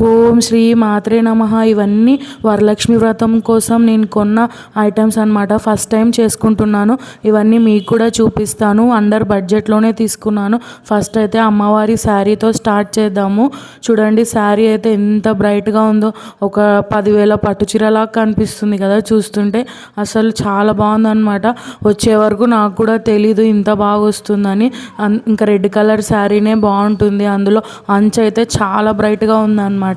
ఓం శ్రీ మాత్రే నమః. ఇవన్నీ వరలక్ష్మి వ్రతం కోసం నేను కొన్న ఐటమ్స్ అనమాట. ఫస్ట్ టైం చేసుకుంటున్నాను. ఇవన్నీ మీకు కూడా చూపిస్తాను. అండర్ బడ్జెట్లోనే తీసుకున్నాను. ఫస్ట్ అయితే అమ్మవారి శారీతో స్టార్ట్ చేద్దాము. చూడండి, శారీ అయితే ఎంత బ్రైట్గా ఉందో, ఒక 10,000 పట్టు చీరలాగా కనిపిస్తుంది కదా చూస్తుంటే. అసలు చాలా బాగుందన్నమాట. వచ్చే వరకు నాకు కూడా తెలీదు ఇంత బాగా వస్తుందని. ఇంకా రెడ్ కలర్ శారీనే బాగుంటుంది. అందులో అంచు అయితే చాలా బ్రైట్గా ఉందన్నమాట.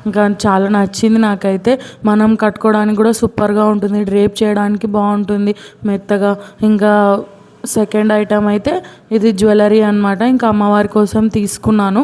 ఇంకా చాలా నచ్చింది నాకైతే. మనం కట్టుకోవడానికి కూడా సూపర్గా ఉంటుంది. డ్రేప్ చేయడానికి బాగుంటుంది మెత్తగా. ఇంకా సెకండ్ ఐటమ్ అయితే ఇది జ్యువెలరీ అనమాట. ఇంకా అమ్మవారి కోసం తీసుకున్నాను.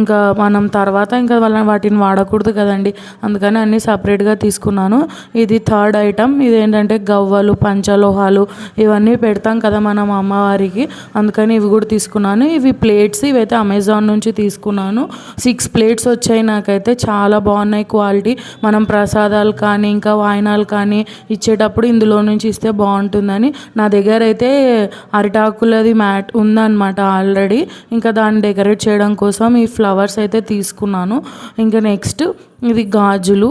ఇంకా మనం తర్వాత ఇంకా వాటిని వాడకూడదు కదండి, అందుకని అన్నీ సపరేట్గా తీసుకున్నాను. ఇది థర్డ్ ఐటమ్. ఇదేంటంటే గవ్వలు, పంచలోహాలు ఇవన్నీ పెడతాం కదా మనం అమ్మవారికి, అందుకని ఇవి కూడా తీసుకున్నాను. ఇవి ప్లేట్స్. ఇవైతే అమెజాన్ నుంచి తీసుకున్నాను. 6 ప్లేట్స్ వచ్చాయి. నాకైతే చాలా బాగున్నాయి క్వాలిటీ. మనం ప్రసాదాలు కానీ ఇంకా వాయినాలు కానీ ఇచ్చేటప్పుడు ఇందులో నుంచి ఇస్తే బాగుంటుందని. నా దగ్గర అయితే అరిటాకులది మ్యాట్ ఉందన్నమాట ఆల్రెడీ. ఇంకా దాన్ని డెకరేట్ చేయడం కోసం ఈ ఫ్లవర్స్ అయితే తీసుకున్నాను. ఇంకా నెక్స్ట్ ఇది గాజులు.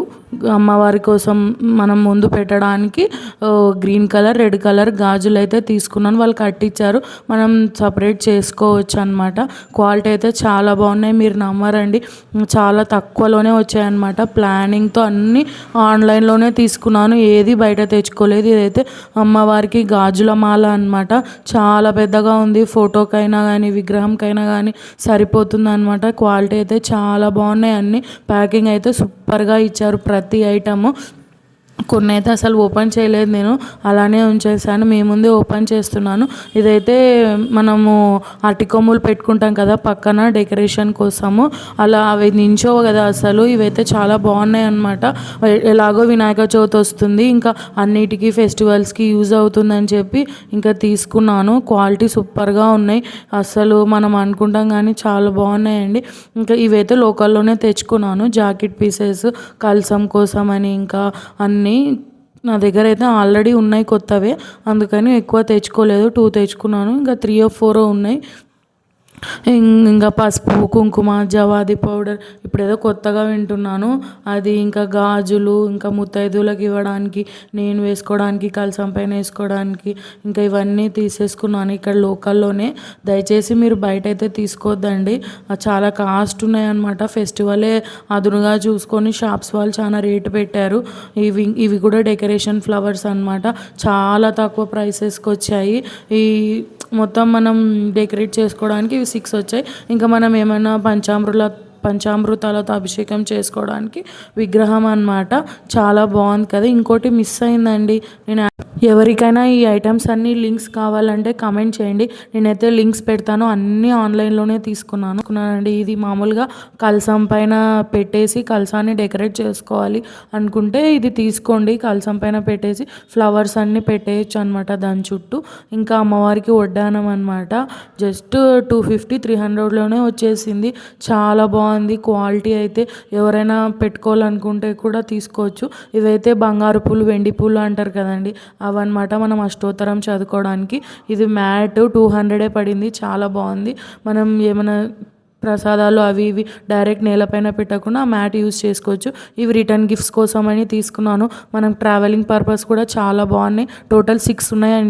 అమ్మవారి కోసం మనం ముందు పెట్టడానికి గ్రీన్ కలర్, రెడ్ కలర్ గాజులు అయితే తీసుకున్నాను. వాళ్ళు కట్టించారు, మనం సపరేట్ చేసుకోవచ్చు అనమాట. క్వాలిటీ అయితే చాలా బాగున్నాయి. మీరు నమ్మరండి, చాలా తక్కువలోనే వచ్చాయన్నమాట. ప్లానింగ్తో అన్నీ ఆన్లైన్లోనే తీసుకున్నాను, ఏది బయట తెచ్చుకోలేదు. ఇదైతే అమ్మవారికి గాజుల మాల అనమాట. చాలా పెద్దగా ఉంది. ఫోటోకైనా కానీ విగ్రహంకైనా కానీ సరిపోతుంది అనమాట. క్వాలిటీ అయితే చాలా బాగున్నాయి. అన్నీ ప్యాకింగ్ అయితే సూపర్గా ఇచ్చారు ప్రతి ఐటము. కొన్ని అయితే అసలు ఓపెన్ చేయలేదు, నేను అలానే ఉంచేసాను. మీ ముందే ఓపెన్ చేస్తున్నాను. ఇదైతే మనము అరటి కొమ్ములు పెట్టుకుంటాం కదా పక్కన డెకరేషన్ కోసము, అలా అవి నించోవు కదా అసలు. ఇవైతే చాలా బాగున్నాయి అన్నమాట. ఎలాగో వినాయక చవితి వస్తుంది, ఇంకా అన్నిటికీ ఫెస్టివల్స్కి యూజ్ అవుతుందని చెప్పి ఇంకా తీసుకున్నాను. క్వాలిటీ సూపర్గా ఉన్నాయి. అసలు మనం అనుకుంటాం కానీ చాలా బాగున్నాయండి. ఇంకా ఇవైతే లోకల్లోనే తెచ్చుకున్నాను. జాకెట్ పీసెస్ కల్సం కోసం అని ఇంకా అన్నీ నా దగ్గర అయితే ఆల్రెడీ ఉన్నాయి కొత్తవే, అందుకని ఎక్కువ తెచ్చుకోలేదు. 2 తెచ్చుకున్నాను. ఇంకా 3 or 4 ఉన్నాయి. ఇంకా పసుపు, కుంకుమ, జవాది పౌడర్ ఇప్పుడు ఏదో కొత్తగా వింటున్నాను అది. ఇంకా గాజులు, ఇంకా ముత్తైదువులకు ఇవ్వడానికి, నేను వేసుకోవడానికి, కలసం పైన వేసుకోవడానికి, ఇంకా ఇవన్నీ తీసేసుకున్నాను ఇక్కడ లోకల్లోనే. దయచేసి మీరు బయట అయితే తీసుకోవద్దండి, చాలా కాస్ట్ ఉన్నాయన్నమాట. ఫెస్టివలే అదునుగా చూసుకొని షాప్స్ వాళ్ళు చాలా రేటు పెట్టారు. ఇవి కూడా డెకరేషన్ ఫ్లవర్స్ అనమాట. చాలా తక్కువ ప్రైసెస్కి వచ్చాయి. ఈ మొత్తం మనం డెకరేట్ చేసుకోవడానికి ఇవి 6 వచ్చాయి. ఇంకా మనం ఏమైనా పంచామృతాలతో అభిషేకం చేసుకోవడానికి విగ్రహం అన్నమాట. చాలా బాగుంది కదా. ఇంకోటి మిస్ అయిందండి, నేను ఎవరికైనా ఈ ఐటమ్స్ అన్నీ లింక్స్ కావాలంటే కమెంట్ చేయండి, నేనైతే లింక్స్ పెడతాను. అన్నీ ఆన్లైన్లోనే తీసుకున్నానండి. ఇది మామూలుగా కలసం పైన పెట్టేసి కలసాన్ని డెకరేట్ చేసుకోవాలి అనుకుంటే ఇది తీసుకోండి. కలసం పైన పెట్టేసి ఫ్లవర్స్ అన్నీ పెట్టేయచ్చు అనమాట దాని చుట్టూ. ఇంకా అమ్మవారికి వడ్డానం అనమాట. జస్ట్ 250-300లోనే వచ్చేసింది. చాలా బాగుంది క్వాలిటీ అయితే. ఎవరైనా పెట్టుకోవాలనుకుంటే కూడా తీసుకోవచ్చు. ఇవైతే బంగారు పూలు, వెండి పూలు అంటారు కదండి, అవన్నమాట. మనం అష్టోత్తరం చదువుకోవడానికి. ఇది మ్యాట్ 200 పడింది. చాలా బాగుంది. మనం ఏమైనా ప్రసాదాలు అవి ఇవి డైరెక్ట్ నేలపైన పెట్టకుండా మ్యాట్ యూజ్ చేసుకోవచ్చు. ఇవి రిటర్న్ గిఫ్ట్స్ కోసం అని తీసుకున్నాను. మనం ట్రావెలింగ్ పర్పస్ కూడా చాలా బాగున్నాయి. టోటల్ 6 ఉన్నాయండి.